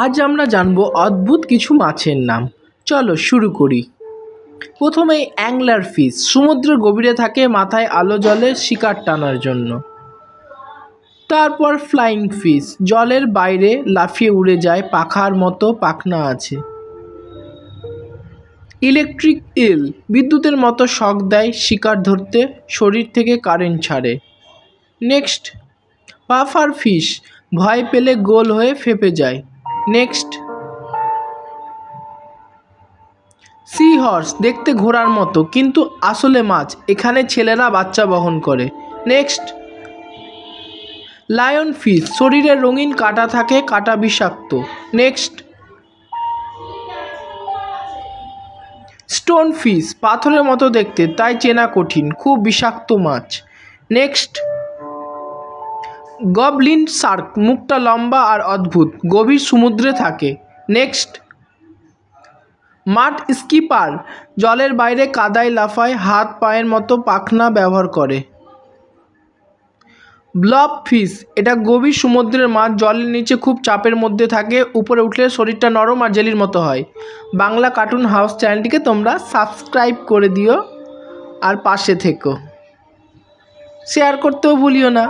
আজ আমরা জানবো অদ্ভুত কিছু মাছের নাম। চলো শুরু করি। প্রথমেই অ্যাংলার ফিশ, সমুদ্রের গভীরে থাকে, মাথায় আলো জ্বলে শিকার টানার জন্য। তারপর ফ্লাইং ফিশ, জলের বাইরে লাফিয়ে উড়ে যায়, পাখার মতো পাখনা আছে। ইলেকট্রিক ইল, বিদ্যুতের মতো শক দেয় শিকার ধরতে, শরীর থেকে কারেন্ট ছাড়ে। নেক্সট পাফার ফিশ, ভয় পেলে গোল হয়ে ফেপে যায়। নেক্সট সি হর্স, দেখতে ঘোড়ার মতো কিন্তু আসলে মাছ, এখানে ছেলেরা বাচ্চা বহন করে। নেক্সট লায়ন ফিশ, শরীরে রঙিন কাঁটা থাকে, কাঁটা বিষাক্ত। নেক্সট স্টোন ফিশ, পাথরের মতো দেখতে, তাই চেনা কঠিন, খুব বিষাক্ত মাছ। নেক্সট গবলিন শার্ক, মুখটা লম্বা আর অদ্ভুত, গভীর সমুদ্রে থাকে। নেক্সট মাড স্কিপার, জলের বাইরে কাদায় লাফায়, হাত পায়ের মতো পাখনা ব্যবহার করে। ব্লব ফিশ, এটা গভীর সমুদ্রের মাছ, জলের নিচে খুব চাপের মধ্যে থাকে, উপরে উঠলে শরীরটা নরম আর জেলির মতো হয়। বাংলা কার্টুন হাউস চ্যানেলটিকে তোমরা সাবস্ক্রাইব করে দিও আর পাশে থেকো, শেয়ার করতেও ভুলিও না।